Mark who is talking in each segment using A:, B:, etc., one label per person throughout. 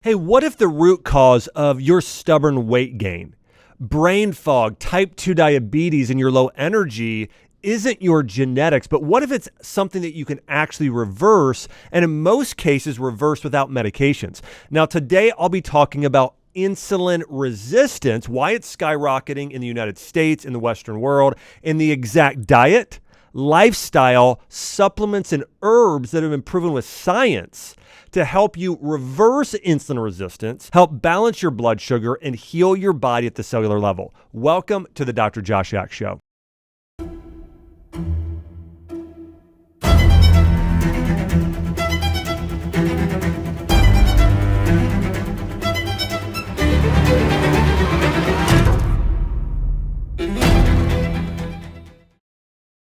A: Hey, what if the root cause of your stubborn weight gain, brain fog, type 2 diabetes, and your low energy isn't your genetics, but what if it's something that you can actually reverse, and in most cases reverse without medications? Now, today I'll be talking about insulin resistance, why it's skyrocketing in the United States, in the Western world, and the exact diet, lifestyle, supplements, and herbs that have been proven with science to help you reverse insulin resistance, help balance your blood sugar, and heal your body at the cellular level. Welcome to the Dr. Josh Yak Show.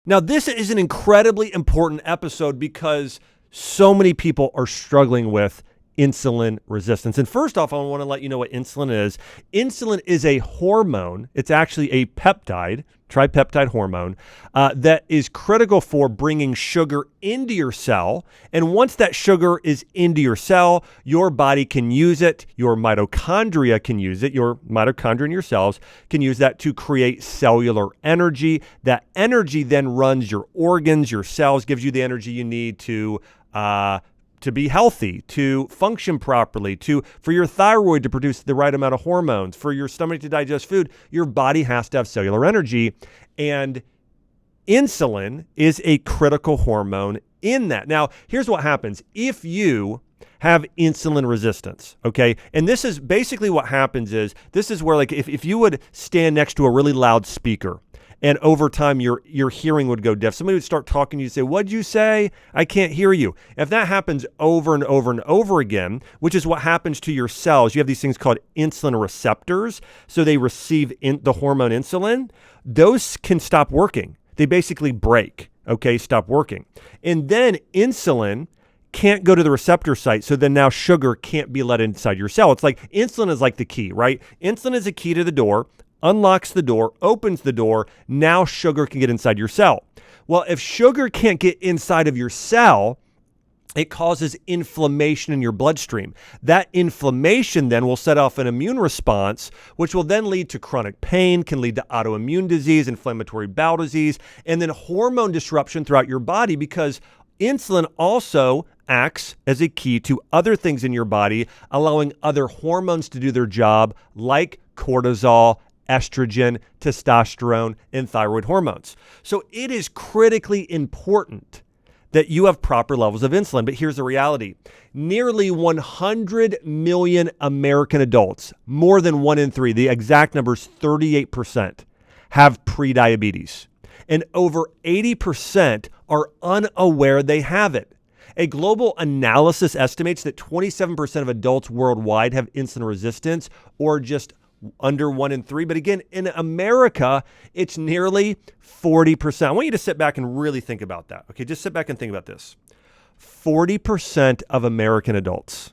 A: Now, this is an incredibly important episode because so many people are struggling with insulin resistance. And first off, I want to let you know what insulin is. Insulin is a hormone. It's actually a peptide, tripeptide hormone, that is critical for bringing sugar into your cell. And once that sugar is into your cell, your body can use it. Your mitochondria can use it. Your mitochondria in your cells can use that to create cellular energy. That energy then runs your organs, your cells, gives you the energy you need to be healthy, to function properly, for your thyroid to produce the right amount of hormones, for your stomach to digest food. Your body has to have cellular energy, and insulin is a critical hormone in that. Now, here's what happens. If you have insulin resistance, okay, and this is basically what happens is, this is where, like, if you would stand next to a really loud speaker, and over time, your hearing would go deaf. Somebody would start talking to you and say, "What'd you say? I can't hear you." If that happens over and over and over again, which is what happens to your cells, you have these things called insulin receptors. So they receive the hormone insulin. Those can stop working. They basically break, okay, stop working. And then insulin can't go to the receptor site. So then now sugar can't be let inside your cell. It's like insulin is like the key, right? Insulin is a key to the door. Unlocks the door, opens the door, now sugar can get inside your cell. Well, if sugar can't get inside of your cell, it causes inflammation in your bloodstream. That inflammation then will set off an immune response, which will then lead to chronic pain, can lead to autoimmune disease, inflammatory bowel disease, and then hormone disruption throughout your body, because insulin also acts as a key to other things in your body, allowing other hormones to do their job, like cortisol, estrogen, testosterone, and thyroid hormones. So it is critically important that you have proper levels of insulin. But here's the reality. Nearly 100 million American adults, more than 1 in 3, the exact number is 38%, have prediabetes. And over 80% are unaware they have it. A global analysis estimates that 27% of adults worldwide have insulin resistance, or just under 1 in 3. But again, in America, it's nearly 40%. I want you to sit back and really think about that. Okay, just sit back and think about this. 40% of American adults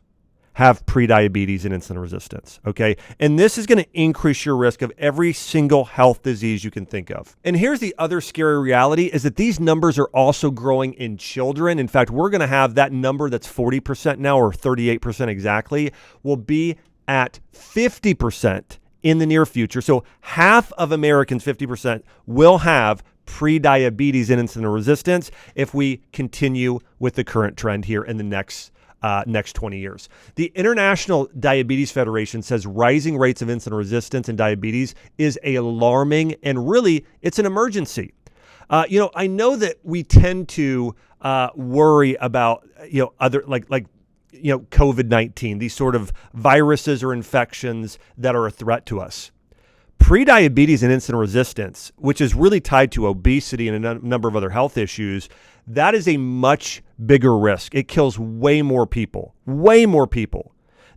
A: have prediabetes and insulin resistance, okay? And this is going to increase your risk of every single health disease you can think of. And here's the other scary reality, is that these numbers are also growing in children. In fact, we're going to have that number that's 40% now, or 38% exactly, will be at 50% in the near future. So half of Americans, 50%, will have prediabetes and insulin resistance if we continue with the current trend here in the next 20 years. The International Diabetes Federation says rising rates of insulin resistance and diabetes is alarming, and really, it's an emergency. I know that we tend to worry about, other COVID-19, these sort of viruses or infections that are a threat to us. Prediabetes and insulin resistance, which is really tied to obesity and a number of other health issues, that is a much bigger risk. It kills way more people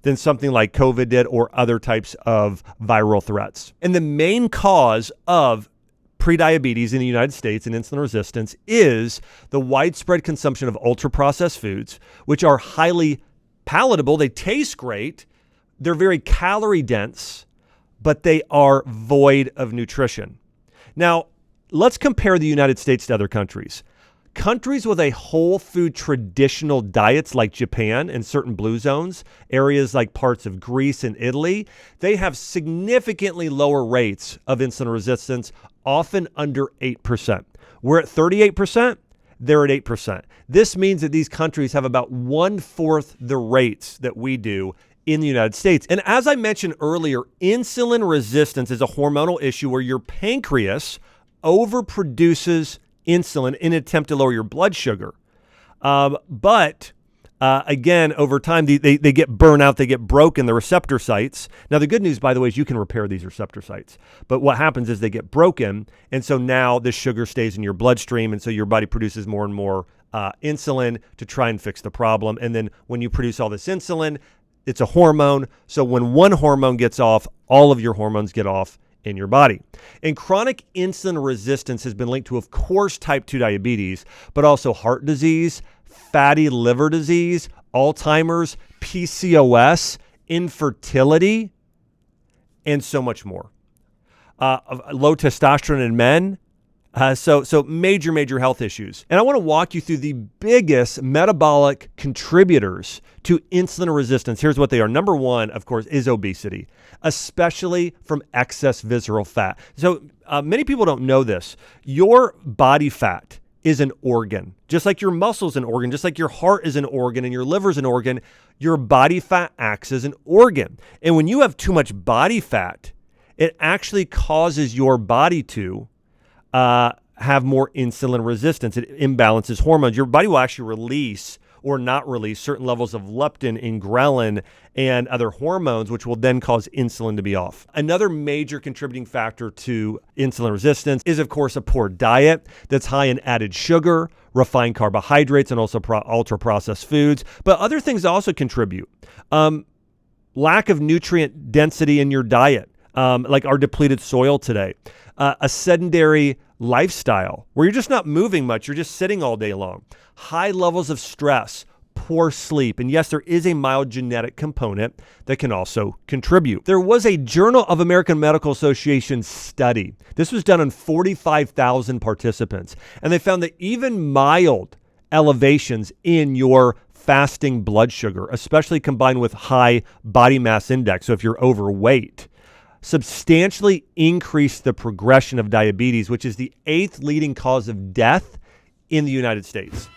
A: than something like COVID did, or other types of viral threats. And the main cause of prediabetes in the United States and insulin resistance is the widespread consumption of ultra-processed foods, which are highly palatable. They taste great. They're very calorie dense, but they are void of nutrition. Now, let's compare the United States to other countries. Countries with a whole food traditional diets like Japan and certain blue zones, areas like parts of Greece and Italy, they have significantly lower rates of insulin resistance, often under 8%. We're at 38%. They're at 8%. This means that these countries have about 1/4 the rates that we do in the United States. And as I mentioned earlier, insulin resistance is a hormonal issue where your pancreas overproduces insulin in an attempt to lower your blood sugar. Again, over time, they get burnt out, they get broken, the receptor sites. Now, the good news, by the way, is you can repair these receptor sites. But what happens is they get broken, and so now this sugar stays in your bloodstream, and so your body produces more and more insulin to try and fix the problem. And then when you produce all this insulin, it's a hormone. So when one hormone gets off, all of your hormones get off in your body. And chronic insulin resistance has been linked to, of course, type 2 diabetes, but also heart disease, fatty liver disease, Alzheimer's, PCOS, infertility, and so much more. Low testosterone in men. So major health issues. And I want to walk you through the biggest metabolic contributors to insulin resistance. Here's what they are. Number one, of course, is obesity, especially from excess visceral fat. So many people don't know this. Your body fat is an organ. Just like your muscles an organ, just like your heart is an organ and your liver is an organ, your body fat acts as an organ. And when you have too much body fat, it actually causes your body to have more insulin resistance. It imbalances hormones. Your body will actually release or not release certain levels of leptin and ghrelin and other hormones, which will then cause insulin to be off. Another major contributing factor to insulin resistance is, of course, a poor diet that's high in added sugar, refined carbohydrates, and also ultra-processed foods. But other things also contribute. Lack of nutrient density in your diet, like our depleted soil today. A sedentary lifestyle where you're just not moving much, you're just sitting all day long. High levels of stress, poor sleep, and yes, there is a mild genetic component that can also contribute. There was a Journal of American Medical Association study. This was done on 45,000 participants, and they found that even mild elevations in your fasting blood sugar, especially combined with high body mass index, so if you're overweight, substantially increase the progression of diabetes, which is the 8th leading cause of death in the United States.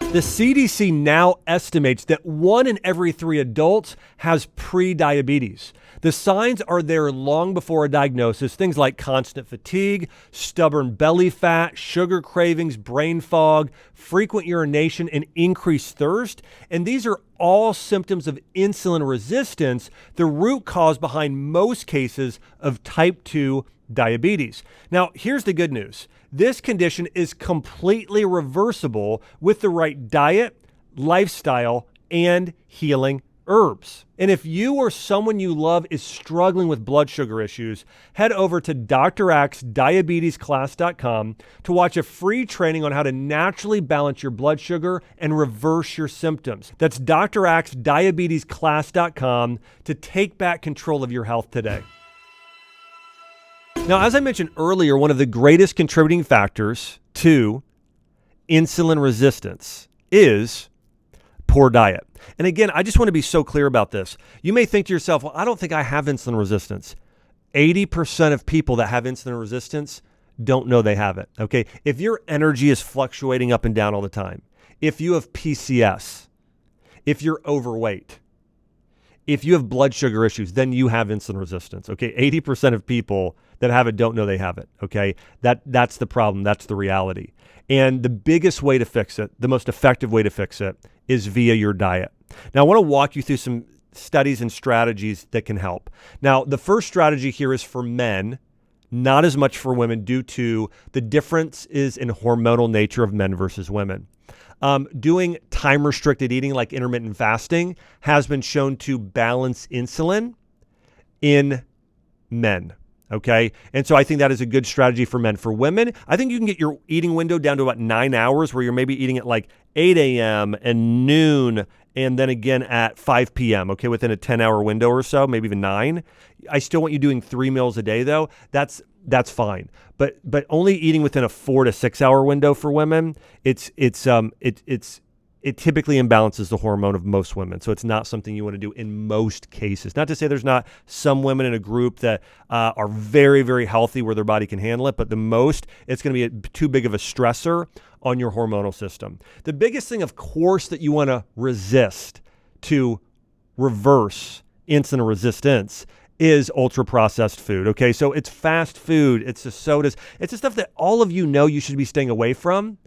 A: The CDC now estimates that 1 in every 3 adults has pre-diabetes. The signs are there long before a diagnosis, things like constant fatigue, stubborn belly fat, sugar cravings, brain fog, frequent urination, and increased thirst. And these are all symptoms of insulin resistance, the root cause behind most cases of type 2 diabetes. Now, here's the good news. This condition is completely reversible with the right diet, lifestyle, and healing herbs. And if you or someone you love is struggling with blood sugar issues, head over to draxdiabetesclass.com to watch a free training on how to naturally balance your blood sugar and reverse your symptoms. That's draxdiabetesclass.com to take back control of your health today. Now, as I mentioned earlier, one of the greatest contributing factors to insulin resistance is poor diet. And again, I just want to be so clear about this. You may think to yourself, well, I don't think I have insulin resistance. 80% of people that have insulin resistance don't know they have it, okay? If your energy is fluctuating up and down all the time, if you have PCS, if you're overweight, if you have blood sugar issues, then you have insulin resistance, okay? 80% of people that have it don't know they have it, okay? That's the problem. That's the reality. And the biggest way to fix it, the most effective way to fix it, is via your diet. Now, I want to walk you through some studies and strategies that can help. Now, the first strategy here is for men, not as much for women due to the differences in hormonal nature of men versus women. Doing time-restricted eating like intermittent fasting has been shown to balance insulin in men. Okay. And so I think that is a good strategy for men. For women, I think you can get your eating window down to about 9 hours where you're maybe eating at like 8 a.m. and noon and then again at 5 p.m. Okay. Within a 10-hour window or so, maybe even 9. I still want you doing 3 meals a day though. That's that's fine. But only eating within a 4 to 6 hour window for women, it typically imbalances the hormone of most women. So it's not something you want to do in most cases. Not to say there's not some women in a group that are very, very healthy where their body can handle it, but the most, it's going to be too big of a stressor on your hormonal system. The biggest thing, of course, that you want to resist to reverse insulin resistance is ultra-processed food, okay? So it's fast food, it's the sodas, it's the stuff that all of you know you should be staying away from.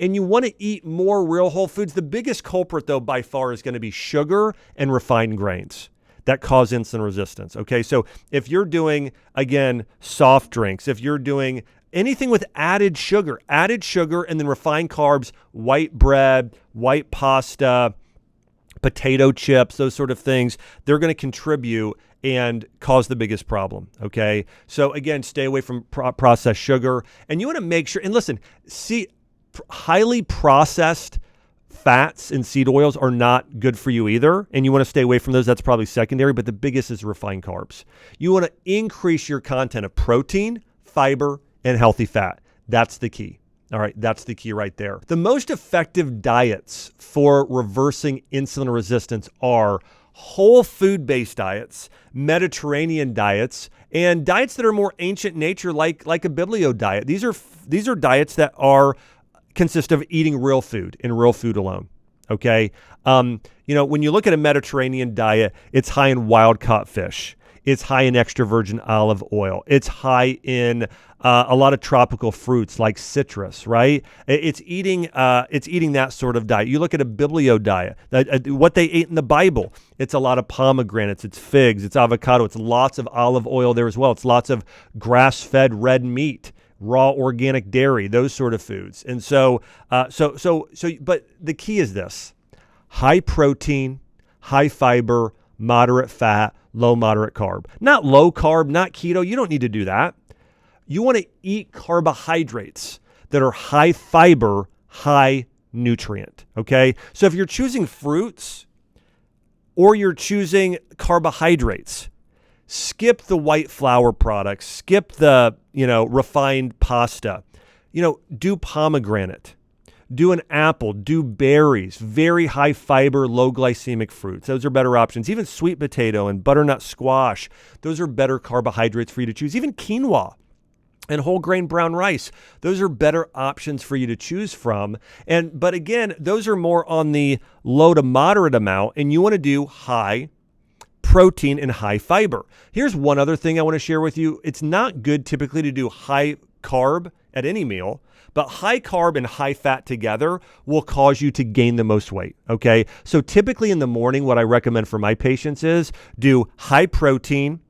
A: And you want to eat more real whole foods. The biggest culprit, though, by far is going to be sugar and refined grains that cause insulin resistance. Okay, so if you're doing, again, soft drinks, if you're doing anything with added sugar, and then refined carbs, white bread, white pasta, potato chips, those sort of things, they're going to contribute and cause the biggest problem, okay? So again, stay away from processed sugar. And you want to make sure, and listen, highly processed fats and seed oils are not good for you either, and you want to stay away from those. That's probably secondary, but the biggest is refined carbs. You want to increase your content of protein, fiber, and healthy fat. That's the key. All right, that's the key right there. The most effective diets for reversing insulin resistance are whole food-based diets, Mediterranean diets, and diets that are more ancient nature, like a biblio diet. These are diets that consist of eating real food and real food alone. Okay. When you look at a Mediterranean diet, it's high in wild caught fish. It's high in extra virgin olive oil. It's high in a lot of tropical fruits like citrus, right? It's eating that sort of diet. You look at a biblio diet, what they ate in the Bible. It's a lot of pomegranates, it's figs, it's avocado, it's lots of olive oil there as well. It's lots of grass-fed red meat, raw organic dairy, those sort of foods. And so, but the key is this: high protein, high fiber, moderate fat, low moderate carb. Not low carb, not keto. You don't need to do that. You want to eat carbohydrates that are high fiber, high nutrient. Okay. So if you're choosing fruits or you're choosing carbohydrates, skip the white flour products, skip the, refined pasta, do pomegranate, do an apple, do berries, very high fiber, low glycemic fruits. Those are better options. Even sweet potato and butternut squash, those are better carbohydrates for you to choose. Even quinoa and whole grain brown rice, those are better options for you to choose from. But again, those are more on the low to moderate amount, and you want to do high protein and high fiber. Here's one other thing I want to share with you. It's not good typically to do high carb at any meal, but high carb and high fat together will cause you to gain the most weight, okay? So typically in the morning, what I recommend for my patients is do high protein,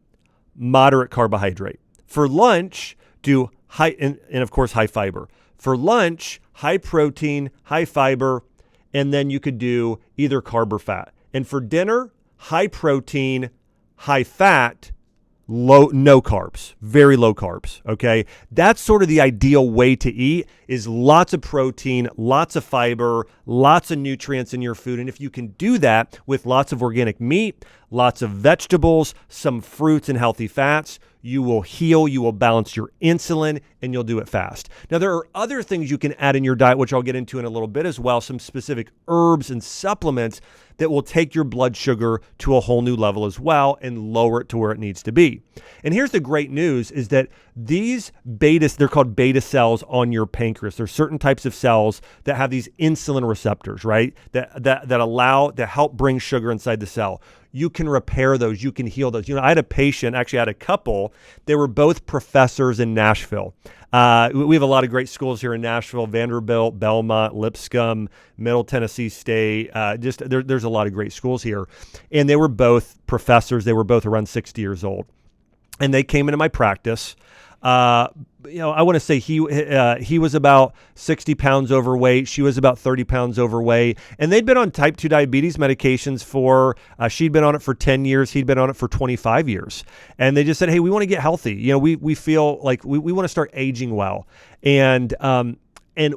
A: moderate carbohydrate. For lunch, do high, and of course, high fiber. For lunch, high protein, high fiber, and then you could do either carb or fat. And for dinner, high protein, high fat, no carbs, very low carbs, okay? That's sort of the ideal way to eat, is lots of protein, lots of fiber, lots of nutrients in your food. And if you can do that with lots of organic meat, lots of vegetables, some fruits and healthy fats, you will heal, you will balance your insulin, and you'll do it fast. Now, there are other things you can add in your diet, which I'll get into in a little bit as well, some specific herbs and supplements that will take your blood sugar to a whole new level as well and lower it to where it needs to be. And here's the great news is that these they're called beta cells on your pancreas. There's certain types of cells that have these insulin receptors, right? That help bring sugar inside the cell. You can repair those. You can heal those. I had a couple. They were both professors in Nashville. We have a lot of great schools here in Nashville: Vanderbilt, Belmont, Lipscomb, Middle Tennessee State. There's a lot of great schools here. And they were both professors. They were both around 60 years old. And they came into my practice. I want to say he was about 60 pounds overweight. She was about 30 pounds overweight. And they'd been on type 2 diabetes medications she'd been on it for 10 years. He'd been on it for 25 years. And they just said, hey, we want to get healthy. We feel like we want to start aging well. And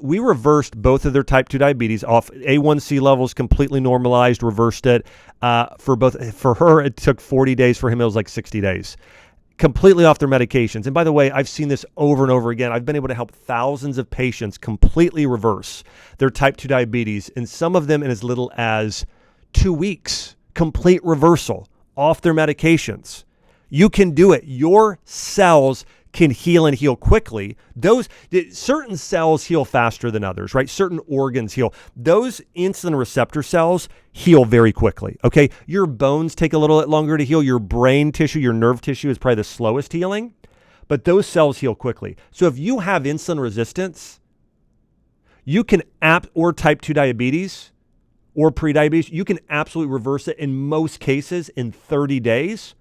A: we reversed both of their type 2 diabetes off. A1C levels completely normalized, reversed it. For her, it took 40 days. For him, it was like 60 days. completely off their medications. And by the way, I've seen this over and over again. I've been able to help thousands of patients completely reverse their type 2 diabetes, and some of them in as little as 2 weeks, complete reversal off their medications. You can do it. Your cells can heal and heal quickly. Certain cells heal faster than others, right? Certain organs heal. Those insulin receptor cells heal very quickly, okay? Your bones take a little bit longer to heal. Your brain tissue, your nerve tissue is probably the slowest healing, but those cells heal quickly. So if you have insulin resistance, you can or type 2 diabetes or prediabetes, you can absolutely reverse it in most cases in 30 days.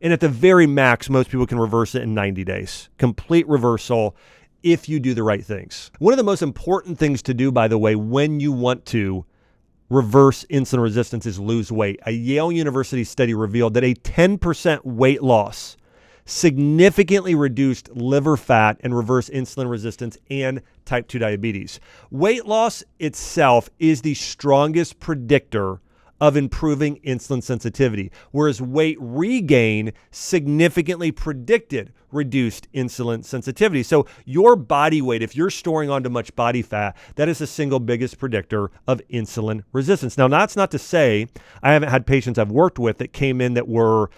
A: And at the very max, most people can reverse it in 90 days. Complete reversal if you do the right things. One of the most important things to do, by the way, when you want to reverse insulin resistance is lose weight. A Yale University study revealed that a 10% weight loss significantly reduced liver fat and reversed insulin resistance and type 2 diabetes. Weight loss itself is the strongest predictor of improving insulin sensitivity, whereas weight regain significantly predicted reduced insulin sensitivity. So your body weight, if you're storing onto much body fat, that is the single biggest predictor of insulin resistance. Now, that's not to say I haven't had patients I've worked with that came in that were,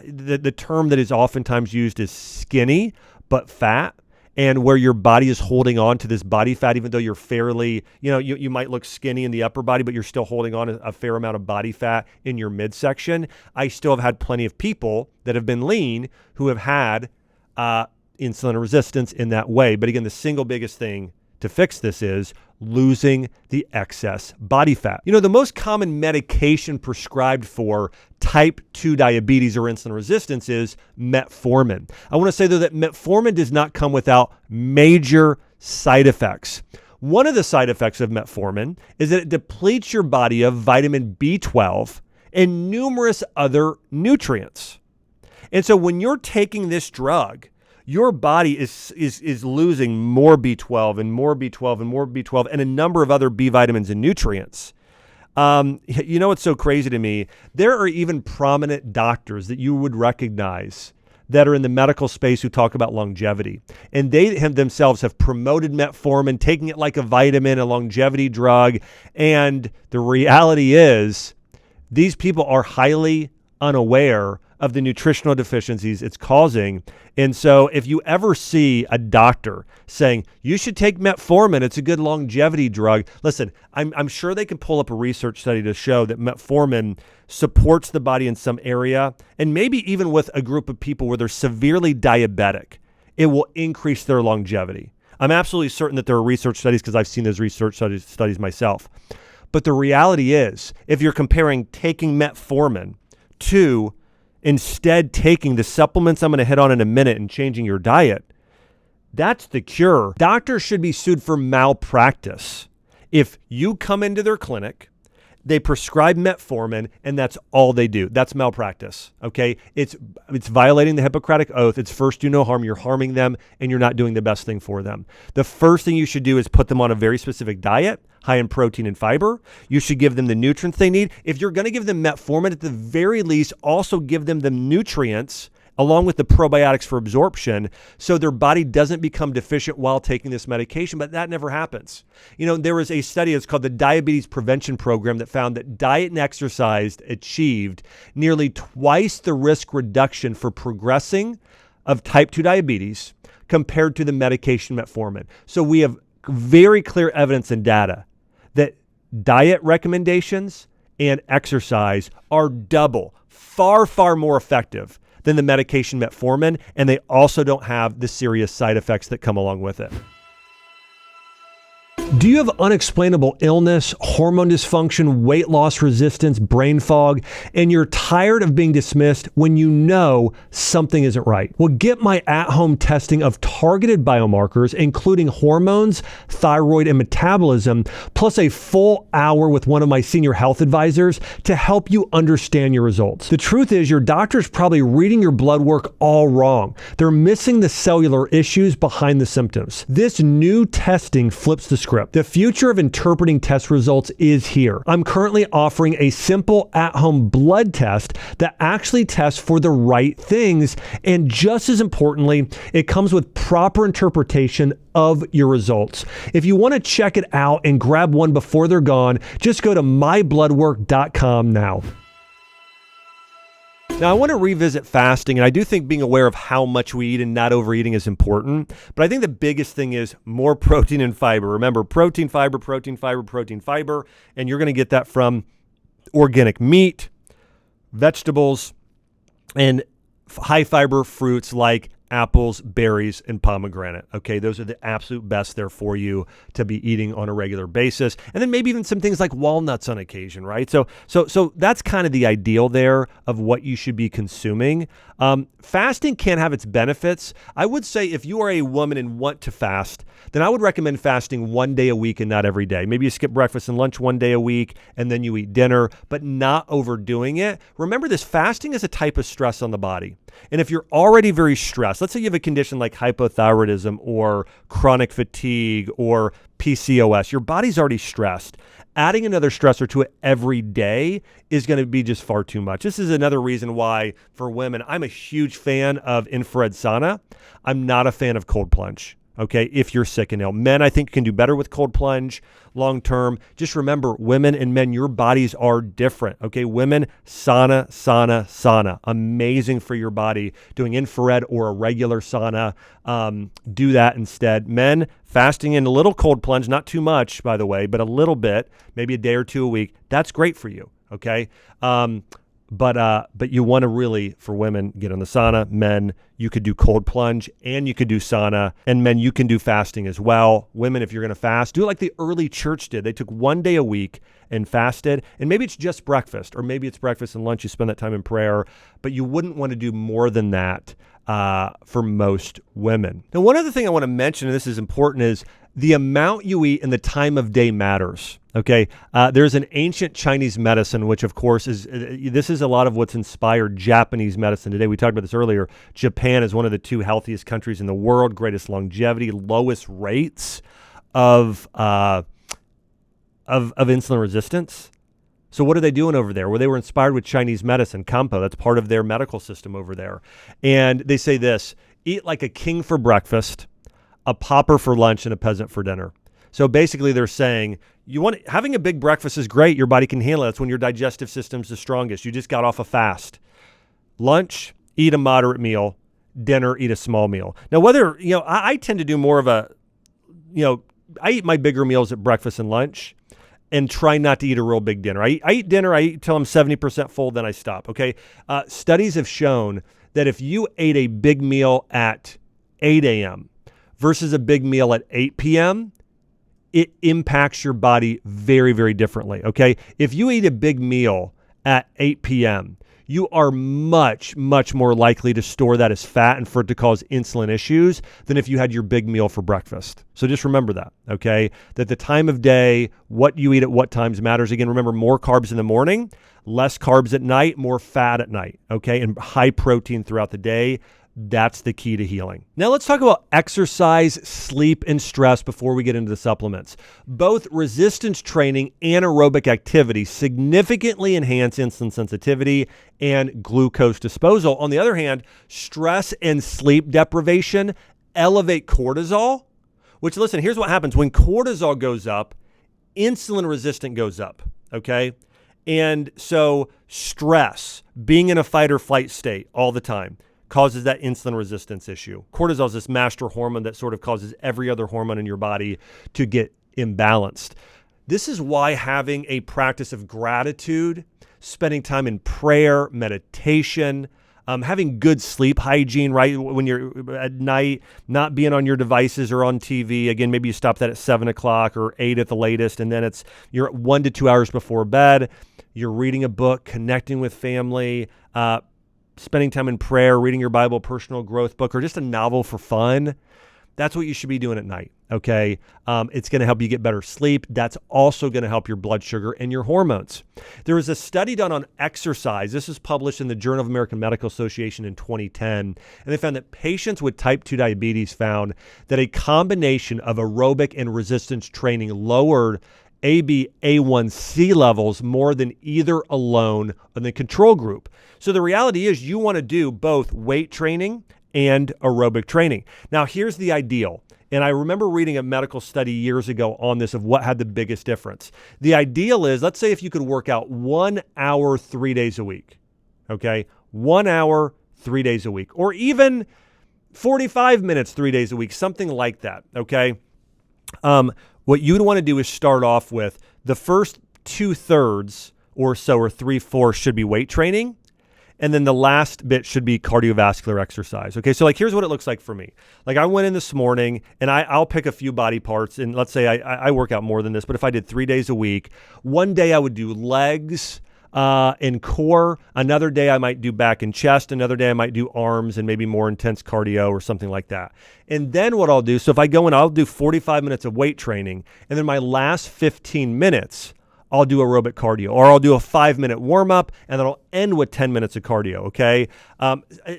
A: the term that is oftentimes used is skinny but fat, and where your body is holding on to this body fat, even though you're fairly, you might look skinny in the upper body, but you're still holding on a fair amount of body fat in your midsection. I still have had plenty of people that have been lean who have had insulin resistance in that way. But again, the single biggest thing to fix this is losing the excess body fat. The most common medication prescribed for type 2 diabetes or insulin resistance is metformin. I want to say, though, that metformin does not come without major side effects. One of the side effects of metformin is that it depletes your body of vitamin B12 and numerous other nutrients. And so when you're taking this drug, your body is losing more B12 and more B12 and more B12 and a number of other B vitamins and nutrients. What's so crazy to me? There are even prominent doctors that you would recognize that are in the medical space who talk about longevity. And they themselves have promoted metformin, taking it like a vitamin, a longevity drug. And the reality is these people are highly unaware of the nutritional deficiencies it's causing. And so if you ever see a doctor saying, you should take metformin, it's a good longevity drug, listen, I'm sure they can pull up a research study to show that metformin supports the body in some area, and maybe even with a group of people where they're severely diabetic, it will increase their longevity. I'm absolutely certain that there are research studies because I've seen those research studies myself. But the reality is, if you're comparing taking metformin to instead taking the supplements I'm going to hit on in a minute and changing your diet, that's the cure. Doctors should be sued for malpractice. If you come into their clinic, they prescribe metformin, and that's all they do. That's malpractice, okay? It's violating the Hippocratic Oath. It's first do no harm. You're harming them, and you're not doing the best thing for them. The first thing you should do is put them on a very specific diet, high in protein and fiber. You should give them the nutrients they need. If you're going to give them metformin, at the very least, also give them the nutrients along with the probiotics for absorption so their body doesn't become deficient while taking this medication, but that never happens. There was a study, it's called the Diabetes Prevention Program, that found that diet and exercise achieved nearly twice the risk reduction for progressing of type 2 diabetes compared to the medication metformin. So we have very clear evidence and data that diet recommendations and exercise are double, far, far more effective than the medication metformin, and they also don't have the serious side effects that come along with it. Do you have unexplainable illness, hormone dysfunction, weight loss resistance, brain fog, and you're tired of being dismissed when you know something isn't right? Well, get my at-home testing of targeted biomarkers, including hormones, thyroid, and metabolism, plus a full hour with one of my senior health advisors to help you understand your results. The truth is, your doctor's probably reading your blood work all wrong. They're missing the cellular issues behind the symptoms. This new testing flips the script. script. The future of interpreting test results is here. I'm currently offering a simple at-home blood test that actually tests for the right things. And just as importantly, it comes with proper interpretation of your results. If you want to check it out and grab one before they're gone, just go to mybloodwork.com now. Now, I want to revisit fasting, and I do think being aware of how much we eat and not overeating is important, but I think the biggest thing is more protein and fiber. Remember, protein, fiber, protein, fiber, protein, fiber, and you're going to get that from organic meat, vegetables, and high fiber fruits like apples, berries, and pomegranate. Okay, those are the absolute best there for you to be eating on a regular basis. And then maybe even some things like walnuts on occasion, right? So that's kind of the ideal there of what you should be consuming. Fasting can have its benefits. I would say if you are a woman and want to fast, then I would recommend fasting 1 day a week and not every day. Maybe you skip breakfast and lunch 1 day a week and then you eat dinner, but not overdoing it. Remember this, fasting is a type of stress on the body. And if you're already very stressed, let's say you have a condition like hypothyroidism or chronic fatigue or PCOS, your body's already stressed. Adding another stressor to it every day is going to be just far too much. This is another reason why for women, I'm a huge fan of infrared sauna. I'm not a fan of cold plunge. Okay, if you're sick and ill. Men, I think, can do better with cold plunge long term. Just remember, women and men, your bodies are different. Okay, women, sauna, sauna, sauna. Amazing for your body. Doing infrared or a regular sauna, do that instead. Men, fasting in a little cold plunge, not too much, by the way, but a little bit, maybe a day or two a week. That's great for you. Okay. But you want to really, for women, get on the sauna. Men, you could do cold plunge and you could do sauna. And men, you can do fasting as well. Women, if you're going to fast, do it like the early church did. They took 1 day a week and fasted. And maybe it's just breakfast, or maybe it's breakfast and lunch. You spend that time in prayer. But you wouldn't want to do more than that for most women. Now, one other thing I want to mention, and this is important, is the amount you eat and the time of day matters. Okay, there's an ancient Chinese medicine, which of course this is a lot of what's inspired Japanese medicine today. We talked about this earlier. Japan is one of the 2 healthiest countries in the world, greatest longevity, lowest rates of insulin resistance. So what are they doing over there? Well, they were inspired with Chinese medicine, Kampo. That's part of their medical system over there. And they say this: eat like a king for breakfast, a pauper for lunch, and a peasant for dinner. So basically they're saying having a big breakfast is great. Your body can handle it. That's when your digestive system's the strongest. You just got off a fast. Lunch, eat a moderate meal. Dinner, eat a small meal. Now, whether, I tend to do more of I eat my bigger meals at breakfast and lunch and try not to eat a real big dinner. I eat dinner, I eat till I'm 70% full, then I stop, okay? Studies have shown that if you ate a big meal at 8 a.m. versus a big meal at 8 p.m., it impacts your body very, very differently, okay? If you eat a big meal at 8 p.m., you are much, much more likely to store that as fat and for it to cause insulin issues than if you had your big meal for breakfast. So just remember that, okay? That the time of day, what you eat at what times matters. Again, remember, more carbs in the morning, less carbs at night, more fat at night, okay? And high protein throughout the day. That's the key to healing. Now let's talk about exercise, sleep, and stress before we get into the supplements. Both resistance training and aerobic activity significantly enhance insulin sensitivity and glucose disposal. On the other hand, stress and sleep deprivation elevate cortisol, which, listen, here's what happens. When cortisol goes up, insulin resistance goes up, okay? And so stress, being in a fight or flight state all the time, causes that insulin resistance issue. Cortisol is this master hormone that sort of causes every other hormone in your body to get imbalanced. This is why having a practice of gratitude, spending time in prayer, meditation, having good sleep hygiene, right? When you're at night, not being on your devices or on TV. Again, maybe you stop that at 7 o'clock or 8 at the latest, and then you're 1 to 2 hours before bed. You're reading a book, connecting with family, spending time in prayer, reading your Bible, personal growth book, or just a novel for fun. that's what you should be doing at night, okay? It's going to help you get better sleep. That's also going to help your blood sugar and your hormones. There was a study done on exercise. This was published in the Journal of American Medical Association in 2010, and they found that patients with type 2 diabetes found that a combination of aerobic and resistance training lowered A1C levels more than either alone in the control group. So the reality is you want to do both weight training and aerobic training. Now, here's the ideal. And I remember reading a medical study years ago on this of what had the biggest difference. The ideal is, let's say if you could work out 1 hour, 3 days a week, okay? 1 hour, 3 days a week, or even 45 minutes, 3 days a week, something like that, okay? What you'd want to do is start off with the first 2/3 or so, or 3/4 should be weight training. And then the last bit should be cardiovascular exercise. Okay, so like here's what it looks like for me. Like I went in this morning and I'll pick a few body parts, and let's say I work out more than this, but if I did 3 days a week, one day I would do legs and core. Another day I might do back and chest. Another day I might do arms and maybe more intense cardio or something like that. And then what I'll do, so if I go in, I'll do 45 minutes of weight training, and then my last 15 minutes, I'll do aerobic cardio, or I'll do a 5-minute warm up, and then I'll end with 10 minutes of cardio, okay?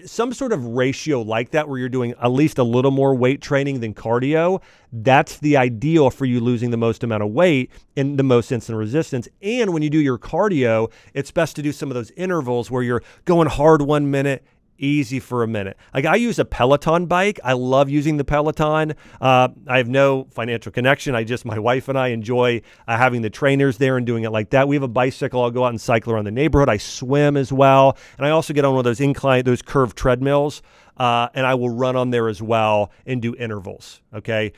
A: Some sort of ratio like that where you're doing at least a little more weight training than cardio, that's the ideal for you losing the most amount of weight and the most insulin resistance. And when you do your cardio, it's best to do some of those intervals where you're going hard 1 minute, easy for a minute. Like I use a Peloton bike. I love using the Peloton. I have no financial connection. My wife and I enjoy having the trainers there and doing it like that. We have a bicycle. I'll go out and cycle around the neighborhood. I swim as well. And I also get on one of those curved treadmills. And I will run on there as well and do intervals. Okay.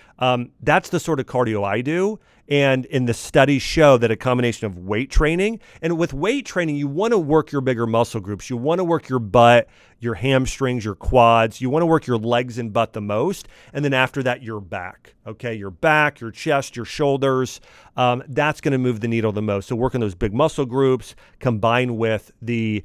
A: That's the sort of cardio I do. And in the studies show that a combination of weight training, and with weight training, you want to work your bigger muscle groups. You want to work your butt, your hamstrings, your quads. You want to work your legs and butt the most. And then after that, your back. Okay. Your back, your chest, your shoulders. That's going to move the needle the most. So working those big muscle groups combined with the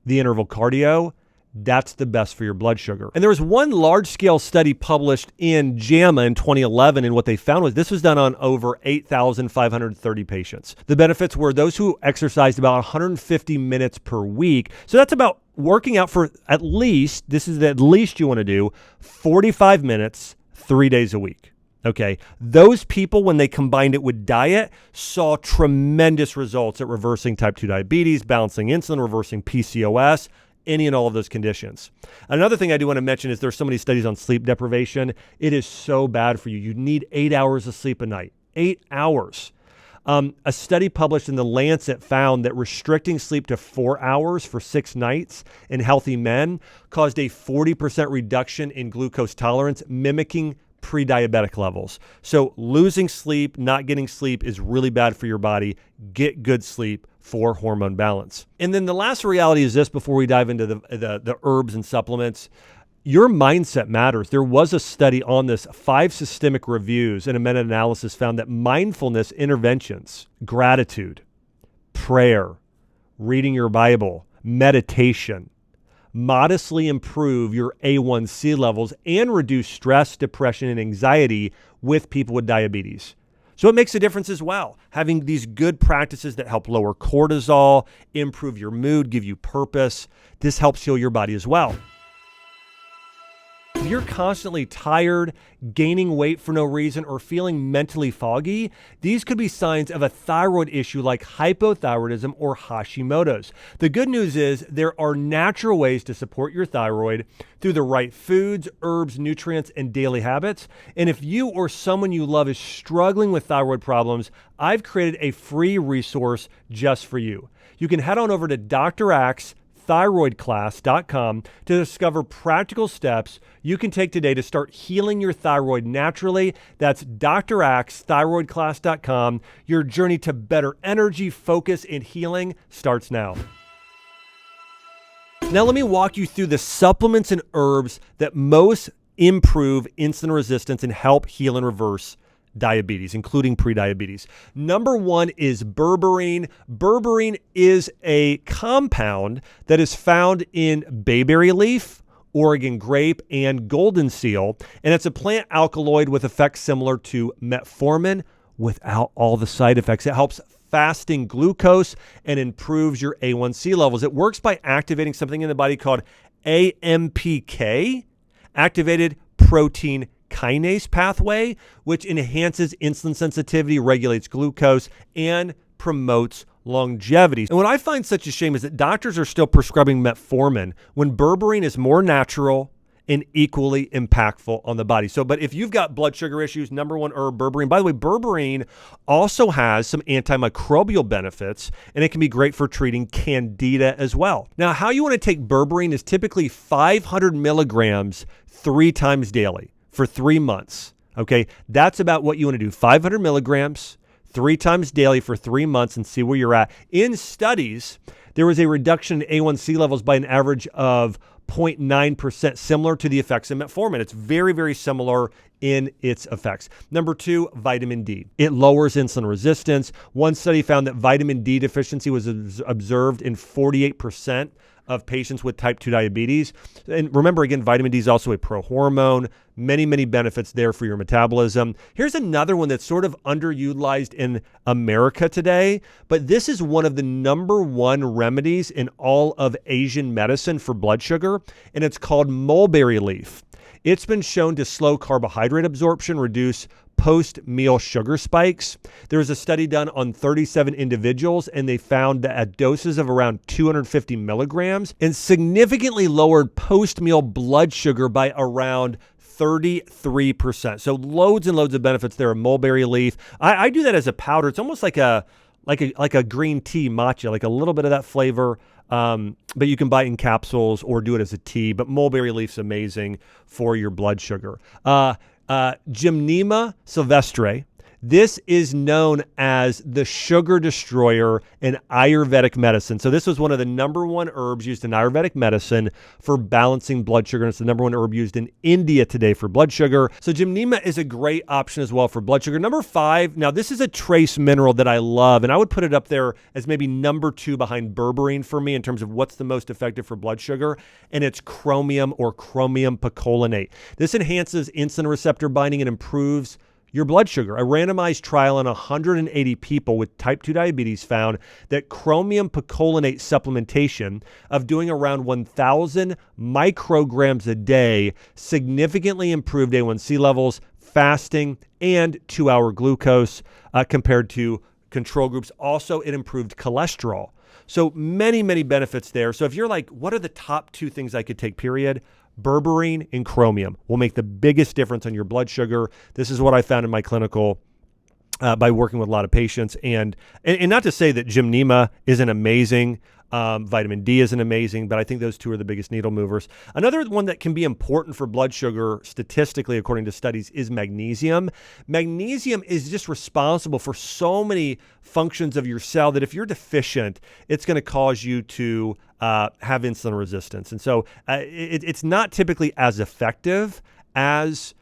A: interval cardio, that's the best for your blood sugar. And there was one large-scale study published in JAMA in 2011, and what they found was this was done on over 8,530 patients. The benefits were those who exercised about 150 minutes per week. So that's about working out for at least you want to do 45 minutes, 3 days a week. Okay, those people, when they combined it with diet, saw tremendous results at reversing type 2 diabetes, balancing insulin, reversing PCOS, any and all of those conditions. Another thing I do want to mention is there's so many studies on sleep deprivation. It is so bad for you. You need 8 hours of sleep a night. 8 hours. A study published in The Lancet found that restricting sleep to 4 hours for 6 nights in healthy men caused a 40% reduction in glucose tolerance, mimicking pre-diabetic levels. So losing sleep, not getting sleep is really bad for your body. Get good sleep for hormone balance. And then the last reality is this before we dive into the herbs and supplements. Your mindset matters. There was a study on this, 5 systemic reviews, and a meta-analysis found that mindfulness interventions, gratitude, prayer, reading your Bible, meditation, modestly improve your A1C levels and reduce stress, depression, and anxiety with people with diabetes. So it makes a difference as well. Having these good practices that help lower cortisol, improve your mood, give you purpose, this helps heal your body as well. If you're constantly tired, gaining weight for no reason, or feeling mentally foggy, these could be signs of a thyroid issue like hypothyroidism or Hashimoto's. The good news is there are natural ways to support your thyroid through the right foods, herbs, nutrients, and daily habits. And if you or someone you love is struggling with thyroid problems, I've created a free resource just for you. You can head on over to thyroidclass.com to discover practical steps you can take today to start healing your thyroid naturally. That's thyroidclass.com. Your journey to better energy, focus, and healing starts now. Now let me walk you through the supplements and herbs that most improve insulin resistance and help heal and reverse diabetes, including prediabetes. Number 1 is berberine. Berberine is a compound that is found in bayberry leaf Oregon grape, and golden seal. And it's a plant alkaloid with effects similar to metformin without all the side effects. It helps fasting glucose and improves your A1C levels. It works by activating something in the body called AMPK, activated protein kinase pathway, which enhances insulin sensitivity, regulates glucose, and promotes longevity. And what I find such a shame is that doctors are still prescribing metformin when berberine is more natural and equally impactful on the body. But if you've got blood sugar issues, number one herb, berberine. By the way, berberine also has some antimicrobial benefits, and it can be great for treating candida as well. Now, how you want to take berberine is typically 500 milligrams 3 times daily for 3 months. Okay, that's about what you want to do. 500 milligrams 3 times daily for 3 months and see where you're at. In studies, there was a reduction in A1C levels by an average of 0.9%, similar to the effects of metformin. It's very, very similar in its effects. Number 2, vitamin D. It lowers insulin resistance. One study found that vitamin D deficiency was observed in 48% of patients with type 2 diabetes. And remember, again, vitamin D is also a prohormone. Many, many benefits there for your metabolism. Here's another one that's sort of underutilized in America today, but this is one of the number 1 remedies in all of Asian medicine for blood sugar, and it's called mulberry leaf. It's been shown to slow carbohydrate absorption, reduce post-meal sugar spikes. There was a study done on 37 individuals, and they found that at doses of around 250 milligrams and significantly lowered post-meal blood sugar by around 33%. So loads and loads of benefits there of mulberry leaf. I do that as a powder. It's almost like a green tea matcha, like a little bit of that flavor. But you can buy it in capsules or do it as a tea. But mulberry leaf's amazing for your blood sugar. Gymnema sylvestre. This is known as the sugar destroyer in Ayurvedic medicine. So this was one of the number 1 herbs used in Ayurvedic medicine for balancing blood sugar. And it's the number 1 herb used in India today for blood sugar. So Gymnema is a great option as well for blood sugar. Number 5, now this is a trace mineral that I love, and I would put it up there as maybe number 2 behind berberine for me in terms of what's the most effective for blood sugar, and it's chromium or chromium picolinate. This enhances insulin receptor binding and improves your blood sugar. A randomized trial on 180 people with type 2 diabetes found that chromium picolinate supplementation of doing around 1,000 micrograms a day significantly improved A1C levels, fasting, and 2-hour glucose compared to control groups. Also, it improved cholesterol. So many, many benefits there. So if you're like, what are the top 2 things I could take, period? Berberine and chromium will make the biggest difference on your blood sugar. This is what I found in my clinical by working with a lot of patients. And not to say that Gymnema isn't amazing. Vitamin D isn't amazing, but I think those 2 are the biggest needle movers. Another one that can be important for blood sugar statistically, according to studies, is magnesium. Magnesium is just responsible for so many functions of your cell that if you're deficient, it's going to cause you to have insulin resistance. And so it's not typically as effective as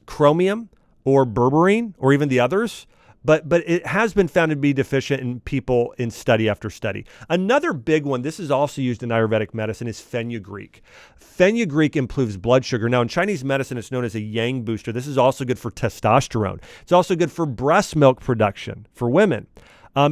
A: chromium or berberine or even the others. But it has been found to be deficient in people in study after study. Another big one, this is also used in Ayurvedic medicine, is fenugreek. Fenugreek improves blood sugar. Now, in Chinese medicine, it's known as a yang booster. This is also good for testosterone. It's also good for breast milk production for women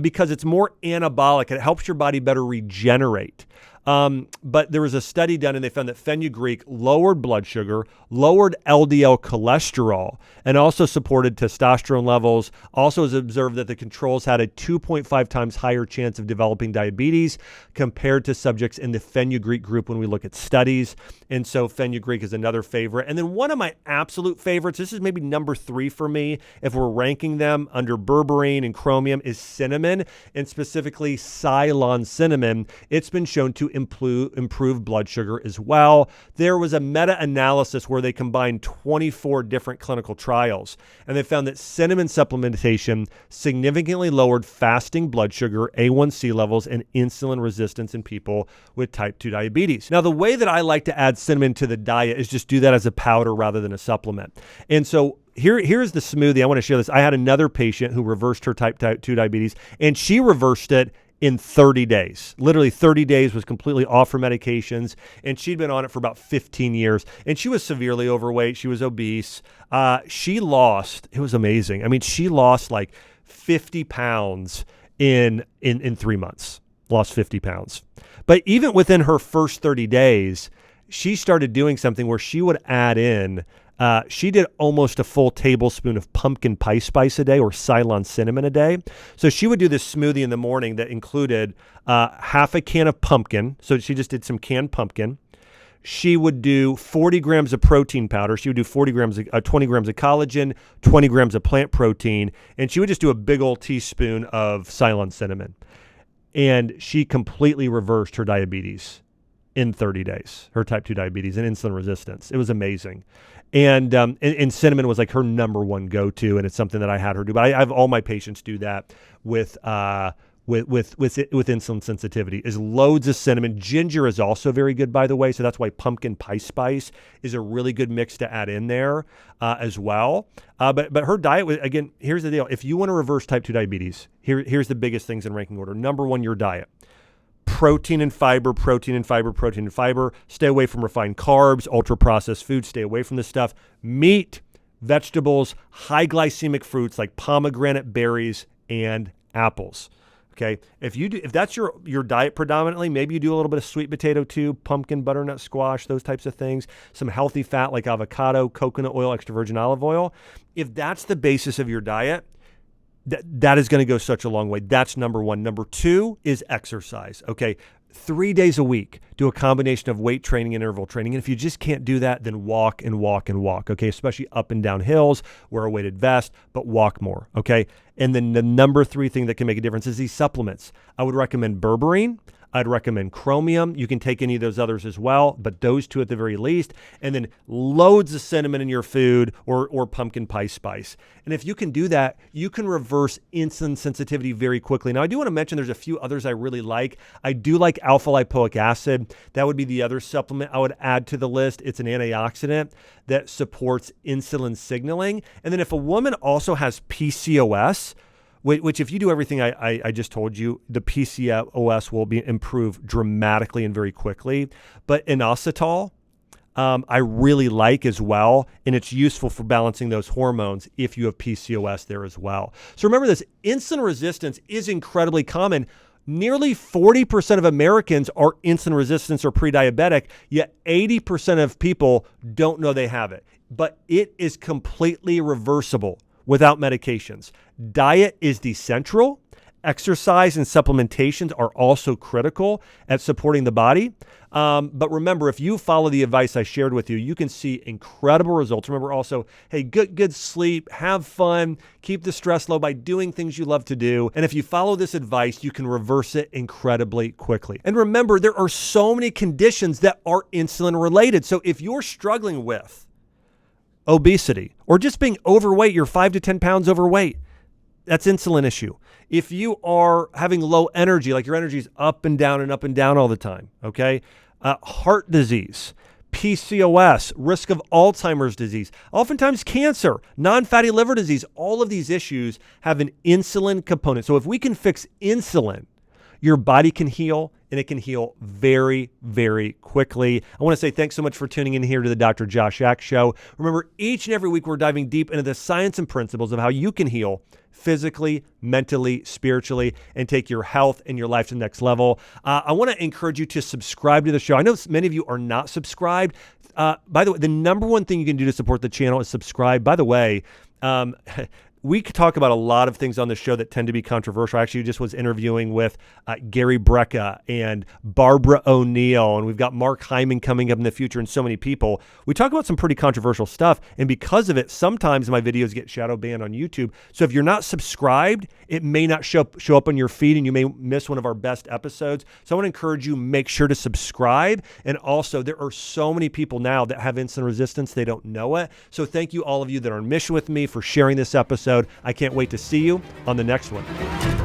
A: because it's more anabolic. It helps your body better regenerate. But there was a study done and they found that fenugreek lowered blood sugar, lowered LDL cholesterol, and also supported testosterone levels. Also was observed that the controls had a 2.5 times higher chance of developing diabetes compared to subjects in the fenugreek group when we look at studies. And so fenugreek is another favorite. And then one of my absolute favorites, this is maybe number 3 for me, if we're ranking them under berberine and chromium, is cinnamon, and specifically Ceylon cinnamon. It's been shown to improve blood sugar as well. There was a meta-analysis where they combined 24 different clinical trials, and they found that cinnamon supplementation significantly lowered fasting blood sugar, A1C levels, and insulin resistance in people with type 2 diabetes. Now, the way that I like to add cinnamon to the diet is just do that as a powder rather than a supplement. And so here's the smoothie. I want to share this. I had another patient who reversed her type 2 diabetes, and she reversed it in 30 days. Literally 30 days, was completely off her medications, and she'd been on it for about 15 years, and she was severely overweight. She was obese. She lost, it was amazing. I mean, she lost like 50 pounds in 3 months, lost 50 pounds. But even within her first 30 days, she started doing something where she would add in, she did almost a full tablespoon of pumpkin pie spice a day, or Ceylon Cinnamon a day. So she would do this smoothie in the morning that included half a can of pumpkin. So she just did some canned pumpkin. She would do 40 grams of protein powder. She would do 20 grams of collagen, 20 grams of plant protein, and she would just do a big old teaspoon of Ceylon Cinnamon. And she completely reversed her diabetes in 30 days, her type 2 diabetes and insulin resistance. It was amazing. And cinnamon was like her number one go-to, and it's something that I had her do. But I have all my patients do that with insulin sensitivity, is loads of cinnamon. Ginger is also very good, by the way. So that's why pumpkin pie spice is a really good mix to add in there as well. But her diet was, again, here's the deal. If you want to reverse type 2 diabetes, here's the biggest things in ranking order. Number one, your diet. Protein and fiber, protein and fiber, protein and fiber. Stay away from refined carbs, ultra-processed foods. Stay away from this stuff. Meat, vegetables, high glycemic fruits like pomegranate, berries, and apples. Okay, if that's your diet predominantly, maybe you do a little bit of sweet potato too, pumpkin, butternut squash, those types of things. Some healthy fat like avocado, coconut oil, extra virgin olive oil. If that's the basis of your diet, that is going to go such a long way. That's number one. Number two is exercise. Okay, 3 days a week, do a combination of weight training and interval training. And if you just can't do that, then walk and walk and walk. Okay, especially up and down hills, wear a weighted vest, but walk more. Okay, and then the number three thing that can make a difference is these supplements. I would recommend Berberine. I'd recommend Chromium. You can take any of those others as well, but those two at the very least. And then loads of cinnamon in your food, or pumpkin pie spice. And if you can do that, you can reverse insulin sensitivity very quickly. Now, I do want to mention there's a few others I really like. I do like alpha lipoic acid. That would be the other supplement I would add to the list. It's an antioxidant that supports insulin signaling. And then if a woman also has PCOS, which if you do everything I just told you, the PCOS will be improved dramatically and very quickly. But inositol, I really like as well, and it's useful for balancing those hormones if you have PCOS there as well. So remember this, insulin resistance is incredibly common. Nearly 40% of Americans are insulin resistant or pre-diabetic, yet 80% of people don't know they have it. But it is completely reversible without medications. Diet is the central. Exercise and supplementations are also critical at supporting the body. But remember, if you follow the advice I shared with you, you can see incredible results. Remember also, hey, good sleep, have fun, keep the stress low by doing things you love to do. And if you follow this advice, you can reverse it incredibly quickly. And remember, there are so many conditions that are insulin related. So if you're struggling with obesity or just being overweight, you're 5 to 10 pounds overweight, that's insulin issue. If you are having low energy, like your energy is up and down all the time, okay? Heart disease, PCOS, risk of Alzheimer's disease, oftentimes cancer, non-fatty liver disease, all of these issues have an insulin component. So if we can fix insulin, your body can heal, and it can heal very, very quickly. I want to say thanks so much for tuning in here to the Dr. Josh Ack Show. Remember, each and every week we're diving deep into the science and principles of how you can heal physically, mentally, spiritually, and take your health and your life to the next level. I want to encourage you to subscribe to the show. I know many of you are not subscribed. By the way, the number one thing you can do to support the channel is subscribe. By the way, we could talk about a lot of things on the show that tend to be controversial. I actually just was interviewing with Gary Brecka and Barbara O'Neill, and we've got Mark Hyman coming up in the future, and so many people. We talk about some pretty controversial stuff, and because of it, sometimes my videos get shadow banned on YouTube. So if you're not subscribed, it may not show up on your feed, and you may miss one of our best episodes. So I want to encourage you, make sure to subscribe. And also, there are so many people now that have insulin resistance, they don't know it. So thank you, all of you that are on mission with me, for sharing this episode. I can't wait to see you on the next one.